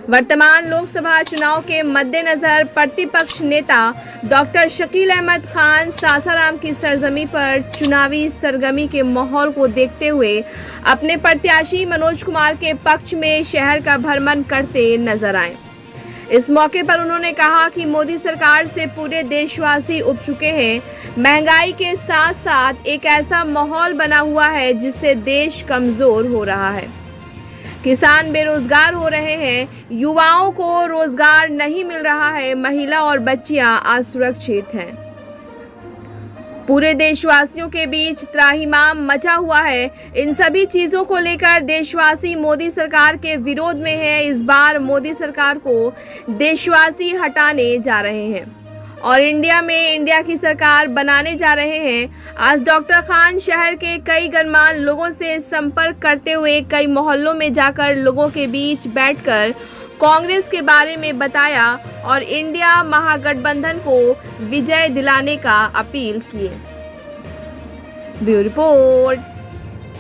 वर्तमान लोकसभा चुनाव के मद्देनजर प्रतिपक्ष नेता डॉक्टर शकील अहमद खान सासाराम की सरजमी पर चुनावी सरगर्मी के माहौल को देखते हुए अपने प्रत्याशी मनोज कुमार के पक्ष में शहर का भ्रमण करते नजर आए। इस मौके पर उन्होंने कहा कि मोदी सरकार से पूरे देशवासी उब चुके हैं। महंगाई के साथ साथ एक ऐसा माहौल बना हुआ है जिससे देश कमजोर हो रहा है। किसान बेरोजगार हो रहे हैं, युवाओं को रोजगार नहीं मिल रहा है, महिला और बच्चियां असुरक्षित हैं। पूरे देशवासियों के बीच त्राहिमाम मचा हुआ है। इन सभी चीजों को लेकर देशवासी मोदी सरकार के विरोध में है। इस बार मोदी सरकार को देशवासी हटाने जा रहे हैं और इंडिया में इंडिया की सरकार बनाने जा रहे हैं। आज डॉक्टर खान शहर के कई गणमान्य लोगों से संपर्क करते हुए कई मोहल्लों में जाकर लोगों के बीच बैठकर कांग्रेस के बारे में बताया और इंडिया महागठबंधन को विजय दिलाने का अपील किए। ब्यूरो रिपोर्ट,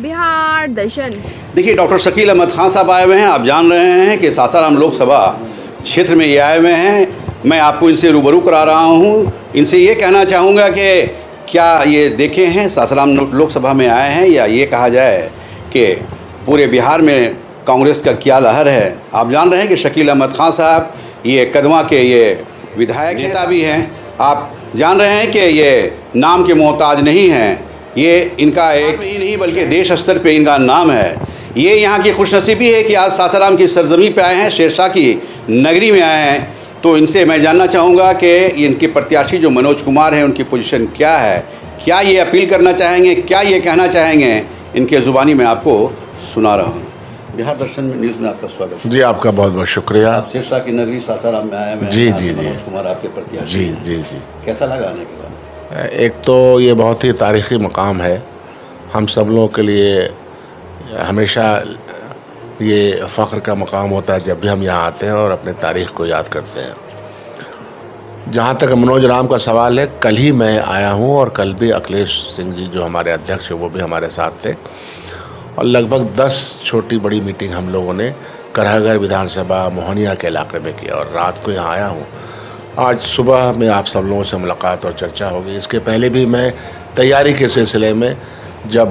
बिहार दर्शन। देखिए, डॉक्टर शकील अहमद खान साहब आए हुए हैं। आप जान रहे हैं कि सासाराम लोकसभा क्षेत्र में ये आए हुए हैं। मैं आपको इनसे रूबरू करा रहा हूँ। इनसे ये कहना चाहूँगा कि क्या ये देखे हैं सासाराम लोकसभा में आए हैं, या ये कहा जाए कि पूरे बिहार में कांग्रेस का क्या लहर है। आप जान रहे हैं कि शकील अहमद खान साहब ये कदवा के ये विधायक नेता भी हैं। आप जान रहे हैं कि ये नाम के मोहताज नहीं हैं। ये इनका एक ही नहीं बल्कि देश स्तर पे इनका नाम है। ये यहाँ की खुशनसीबी है कि आज सासाराम की सरजमी पे आए हैं, शेरशाह की नगरी में आए हैं। तो इनसे मैं जानना चाहूँगा कि इनके प्रत्याशी जो मनोज कुमार हैं उनकी पोजीशन क्या है, क्या ये अपील करना चाहेंगे, क्या ये कहना चाहेंगे, इनके ज़ुबानी में आपको सुना रहा हूँ। बिहार दर्शन न्यूज़ में आपका स्वागत है। जी, आपका बहुत बहुत शुक्रिया। आप शेरशाह की नगरी सासाराम में आए हैं। जी जी जी। मनोज कुमार आपके प्रत्याशी। जी जी जी। कैसा लगा आने के बाद? एक तो ये बहुत ही तारीख़ी मकाम है। हम सब लोगों के लिए हमेशा ये फ़ख्र का मकाम होता है जब भी हम यहाँ आते हैं और अपने तारीख़ को याद करते हैं। जहाँ तक मनोज राम का सवाल है, कल ही मैं आया हूँ और कल भी अखिलेश सिंह जी जो हमारे अध्यक्ष हैं वो भी हमारे साथ थे और लगभग 10 छोटी बड़ी मीटिंग हम लोगों ने करहगर विधानसभा मोहनिया के इलाके में किया और रात को यहाँ आया हूँ। आज सुबह में आप सब लोगों से मुलाकात और चर्चा होगी। इसके पहले भी मैं तैयारी के सिलसिले में जब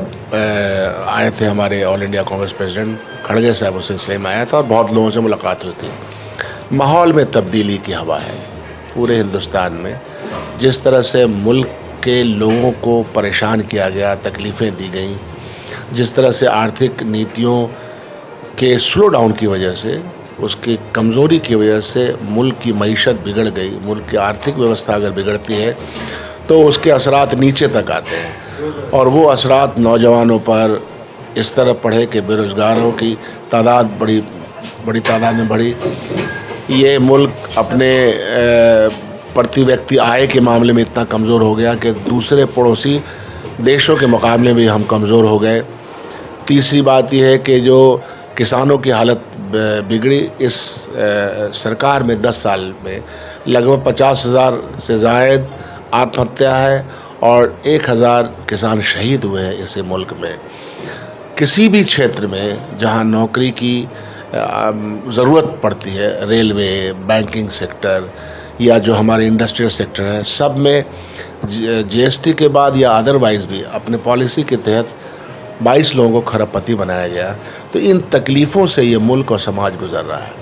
आए थे हमारे ऑल इंडिया कांग्रेस प्रेसिडेंट खड़गे साहब, उस सिलसिले में आया था और बहुत लोगों से मुलाकात हुई थी। माहौल में तब्दीली की हवा है पूरे हिंदुस्तान में। जिस तरह से मुल्क के लोगों को परेशान किया गया, तकलीफ़ें दी गई, जिस तरह से आर्थिक नीतियों के स्लो डाउन की वजह से, उसकी कमज़ोरी की वजह से मुल्क की मईशत बिगड़ गई। मुल्क की आर्थिक व्यवस्था अगर बिगड़ती है तो उसके असरात नीचे तक आते हैं और वो असरात नौजवानों पर इस तरह पड़े कि बेरोज़गारों की तादाद बड़ी तादाद में बढ़ी। ये मुल्क अपने प्रति व्यक्ति आय के मामले में इतना कमज़ोर हो गया कि दूसरे पड़ोसी देशों के मुकाबले में हम कमज़ोर हो गए। तीसरी बात यह है कि जो किसानों की हालत बिगड़ी, इस सरकार में 10 साल में लगभग 50,000 से ज़ायद आत्महत्या है और 1,000 किसान शहीद हुए हैं इस मुल्क में। किसी भी क्षेत्र में जहां नौकरी की ज़रूरत पड़ती है, रेलवे, बैंकिंग सेक्टर या जो हमारे इंडस्ट्रियल सेक्टर है, सब में जीएसटी के बाद या अदरवाइज़ भी अपने पॉलिसी के तहत 22 लोगों को खरबपति बनाया गया। तो इन तकलीफ़ों से ये मुल्क और समाज गुजर रहा है।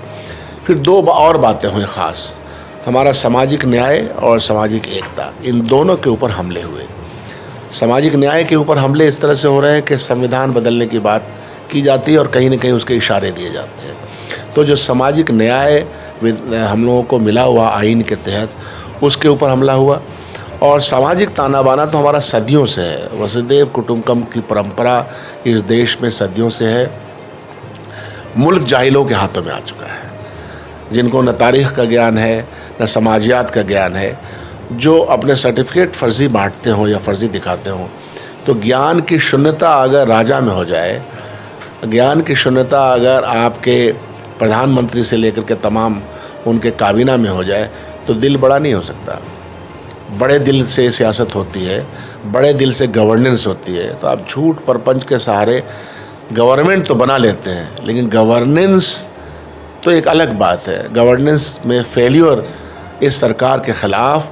फिर 2 और बातें हुई ख़ास, हमारा सामाजिक न्याय और सामाजिक एकता, इन दोनों के ऊपर हमले हुए। सामाजिक न्याय के ऊपर हमले इस तरह से हो रहे हैं कि संविधान बदलने की बात की जाती है और कहीं न कहीं उसके इशारे दिए जाते हैं। तो जो सामाजिक न्याय हम लोगों को मिला हुआ आइन के तहत, उसके ऊपर हमला हुआ। और सामाजिक ताना बाना तो हमारा सदियों से है। वसुदेव कुटुंबकम की परंपरा इस देश में सदियों से है। मुल्क जाहिलों के हाथों में आ चुका है, जिनको न तारीख़ का ज्ञान है न समाजियात का ज्ञान है, जो अपने सर्टिफिकेट फ़र्ज़ी बांटते हों या फ़र्ज़ी दिखाते हों। तो ज्ञान की शून्यता अगर राजा में हो जाए, ज्ञान की शून्यता अगर आपके प्रधानमंत्री से लेकर के तमाम उनके काबीना में हो जाए, तो दिल बड़ा नहीं हो सकता। बड़े दिल से सियासत होती है, बड़े दिल से गवर्नेंस होती है। तो आप झूठ परपंच के सहारे गवर्नमेंट तो बना लेते हैं, लेकिन गवर्नेंस तो एक अलग बात है। गवर्नेंस में फेल्योर इस सरकार के ख़िलाफ़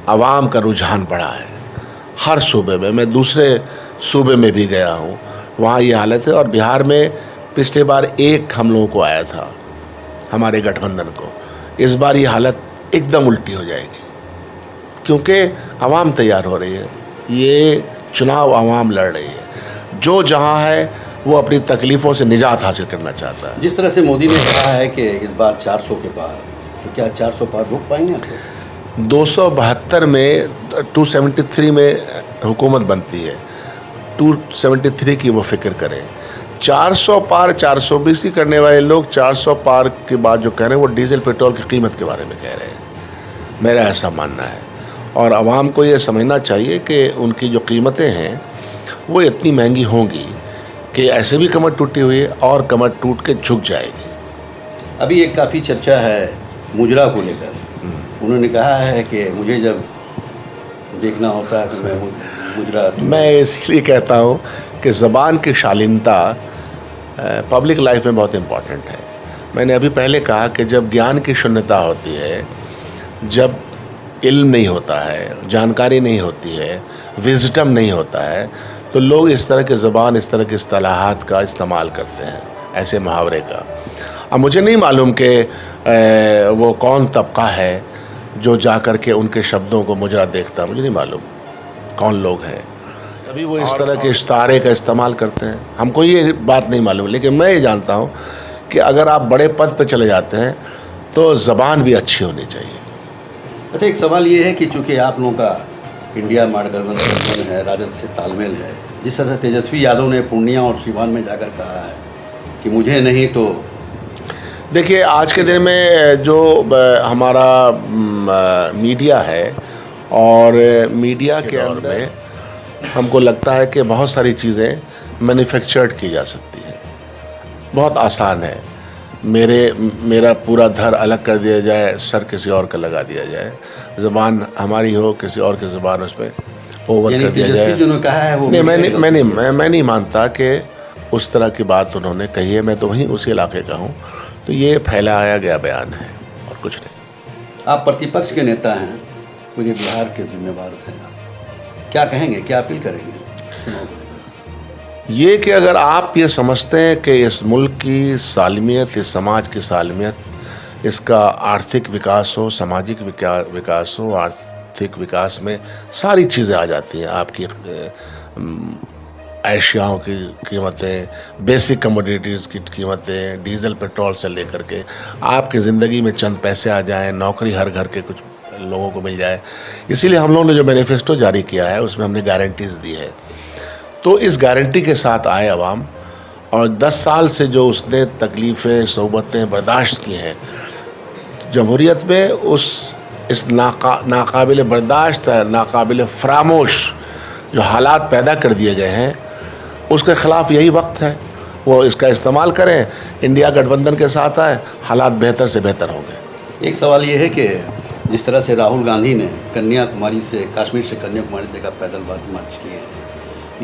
आवाम का रुझान बढ़ा है हर सूबे में। मैं दूसरे सूबे में भी गया हूँ, वहाँ ये हालत है। और बिहार में पिछले बार एक हम लोगों को आया था, हमारे गठबंधन को। इस बार ये हालत एकदम उल्टी हो जाएगी, क्योंकि आवाम तैयार हो रही है। ये चुनाव आवाम लड़ रही है। जो जहाँ है वो अपनी तकलीफ़ों से निजात हासिल करना चाहता है। जिस तरह से मोदी ने कहा है कि इस बार 400 के पार, तो क्या 400 पार रोक पाएंगे आपको? 272 में 273 में हुकूमत बनती है, 273 की वो फिक्र करें। 400 पार 420 ही करने वाले लोग 400 पार के बाद जो कह रहे हैं वो डीजल पेट्रोल की कीमत के बारे में कह रहे हैं। मेरा ऐसा मानना है। और आवाम को ये समझना चाहिए कि उनकी जो कीमतें हैं वो इतनी महंगी होंगी कि ऐसे भी कमर टूटी हुई है और कमर टूट के झुक जाएगी। अभी एक काफ़ी चर्चा है मुजरा को लेकर। उन्होंने कहा है कि मुझे जब देखना होता है तो मैं मुजरा, मैं इसलिए कहता हूँ कि ज़बान की शालीनता पब्लिक लाइफ में बहुत इम्पॉर्टेंट है। मैंने अभी पहले कहा कि जब ज्ञान की शून्यता होती है, जब इल्म नहीं होता है, जानकारी नहीं होती है, विज़डम नहीं होता है, तो लोग इस तरह की ज़बान, इस तरह की इस्तिलाहात का इस्तेमाल करते हैं, ऐसे मुहावरे का। अब मुझे नहीं मालूम कि वो कौन तबका है जो जा कर के उनके शब्दों को मुजरा देखता, मुझे नहीं मालूम कौन लोग हैं, तभी वो इस तरह के इस्तारे का इस्तेमाल करते हैं। हमको ये बात नहीं मालूम, लेकिन मैं ये जानता हूँ कि अगर आप बड़े पद पे चले जाते हैं तो ज़बान भी अच्छी होनी चाहिए। अच्छा, एक सवाल ये है कि चूँकि आप लोगों का इंडिया महागठबंधन है, राजद से तालमेल है, जिस तरह तेजस्वी यादव ने पूर्णिया और सीवान में जाकर कहा है कि मुझे नहीं तो, देखिए आज के दिन में जो हमारा मीडिया है और मीडिया के अंदर में हमको लगता है कि बहुत सारी चीज़ें मैन्युफैक्चर्ड की जा सकती हैं। बहुत आसान है, मेरा पूरा धर अलग कर दिया जाए, सर किसी और का लगा दिया जाए, ज़बान हमारी हो, किसी और की ज़बान उस पर ओवर कर दिया जाए। जो कहा है वो नहीं, मैं नहीं मानता कि उस तरह की बात उन्होंने कही है। मैं तो वहीं उसी इलाके का हूँ, तो ये फैलाया गया बयान है और कुछ नहीं। आप प्रतिपक्ष के नेता हैं, पूरे बिहार के जिम्मेवार हैं, क्या कहेंगे, क्या अपील करेंगे? ये कि अगर आप ये समझते हैं कि इस मुल्क की सालमियत, इस समाज की सालमियत, इसका आर्थिक विकास हो, सामाजिक विकास हो, आर्थिक विकास में सारी चीज़ें आ जाती हैं। आपकी एशियाओं की कीमतें, बेसिक कमोडिटीज़ की कीमतें, डीजल पेट्रोल से लेकर के आपकी ज़िंदगी में चंद पैसे आ जाएं, नौकरी हर घर के कुछ लोगों को मिल जाए। इसीलिए हम लोगों ने जो मैनिफेस्टो जारी किया है उसमें हमने गारंटीज़ दी है। तो इस गारंटी के साथ आए अवाम, और 10 साल से जो उसने तकलीफ़ें, सोबतें बर्दाश्त की हैं जमहूरियत में, इस नाकाबिल बर्दाश्त, नाकाबिल फरामोश जो हालात पैदा कर दिए गए हैं, उसके ख़िलाफ़ यही वक्त है। वो इसका इस्तेमाल करें, इंडिया गठबंधन के साथ आए, हालात बेहतर से बेहतर होंगे। एक सवाल ये है कि जिस तरह से राहुल गांधी ने कन्याकुमारी से, कश्मीर से कन्याकुमारी तक पैदल मार्च किए हैं,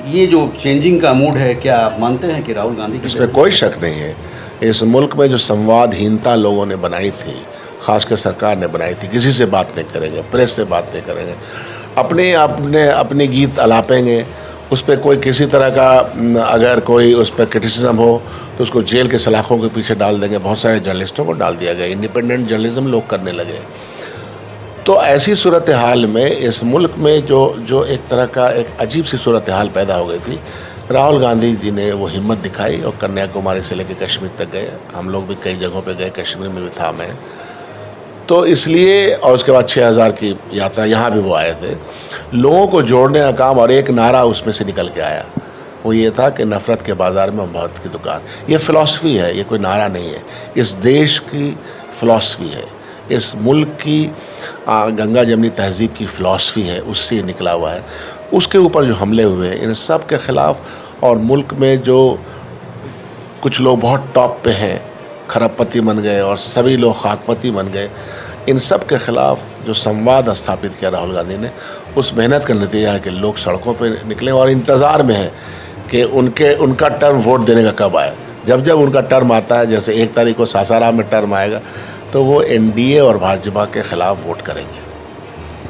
ये जो चेंजिंग का मूड है, क्या आप मानते हैं कि राहुल गांधी की? इसमें कोई शक नहीं है। इस मुल्क में जो संवादहीनता लोगों ने बनाई थी, ख़ासकर सरकार ने बनाई थी, किसी से बात नहीं करेंगे, प्रेस से बात नहीं करेंगे, अपने गीत अलापेंगे, उस पर कोई किसी तरह का अगर कोई उस पर क्रिटिसिज्म हो तो उसको जेल के सलाखों के पीछे डाल देंगे। बहुत सारे जर्नलिस्टों को डाल दिया गया, इंडिपेंडेंट जर्नलिज्म लोग करने लगे। तो ऐसी सूरत हाल में इस मुल्क में जो एक तरह का एक अजीब सी सूरत हाल पैदा हो गई थी, राहुल गांधी जी ने वो हिम्मत दिखाई और कन्याकुमारी से लेकर कश्मीर तक गए। हम लोग भी कई जगहों पे गए, कश्मीर में भी था मैं। तो इसलिए, और उसके बाद 6000 की यात्रा, यहाँ भी वो आए थे, लोगों को जोड़ने का काम, और एक नारा उसमें से निकल के आया, वो ये था कि नफ़रत के बाज़ार में मोहब्बत की दुकान। ये फ़िलासफ़ी है, ये कोई नारा नहीं है, इस देश की फ़िलासफ़ी है, इस मुल्क की गंगा जमनी तहज़ीब की फ़िलासफ़ी है, उससे निकला हुआ है। उसके ऊपर जो हमले हुए इन सब के ख़िलाफ़, और मुल्क में जो कुछ लोग बहुत टॉप पे हैं, खरबपति बन गए और सभी लोग खाकपति बन गए, इन सब के ख़िलाफ़ जो संवाद स्थापित किया राहुल गांधी ने, उस मेहनत का नतीजा है कि लोग सड़कों पर निकले और इंतज़ार में हैं कि उनका टर्म वोट देने का कब आए। जब जब उनका टर्म आता है, जैसे 1 तारीख को सासाराम में टर्म आएगा, तो वो एनडीए और भाजपा के खिलाफ वोट करेंगे।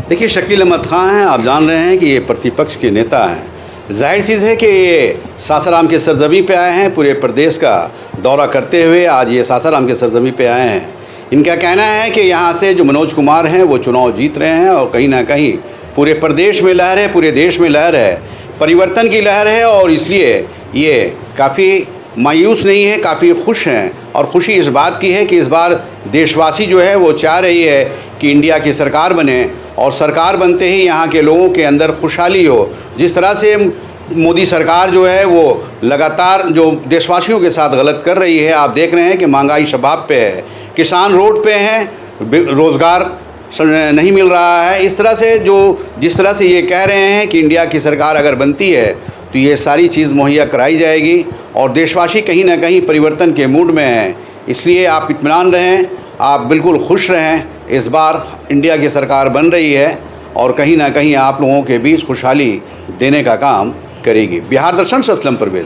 देखिए, शकील अहमद खान हैं, आप जान रहे हैं कि ये प्रतिपक्ष के नेता हैं। जाहिर चीज़ है कि ये सासाराम के सरजमी पे आए हैं, पूरे प्रदेश का दौरा करते हुए आज ये सासाराम के सरजमी पे आए हैं। इनका कहना है कि यहाँ से जो मनोज कुमार हैं वो चुनाव जीत रहे हैं और कहीं ना कहीं पूरे प्रदेश में लहर है, पूरे देश में लहर है, परिवर्तन की लहर है और इसलिए ये काफ़ी मायूस नहीं है, काफ़ी खुश हैं। और खुशी इस बात की है कि इस बार देशवासी जो है वो चाह रही है कि इंडिया की सरकार बने और सरकार बनते ही यहाँ के लोगों के अंदर खुशहाली हो। जिस तरह से मोदी सरकार जो है वो लगातार जो देशवासियों के साथ गलत कर रही है, आप देख रहे हैं कि महंगाई शबाब पे है, किसान रोड पे हैं, रोज़गार नहीं मिल रहा है। इस तरह से जिस तरह से ये कह रहे हैं कि इंडिया की सरकार अगर बनती है तो ये सारी चीज़ मुहैया कराई जाएगी और देशवासी कहीं ना कहीं परिवर्तन के मूड में हैं। इसलिए आप इत्मीनान रहें, आप बिल्कुल खुश रहें। इस बार इंडिया की सरकार बन रही है और कहीं ना कहीं आप लोगों के बीच खुशहाली देने का काम करेगी। बिहार दर्शन से असलम परवेज़।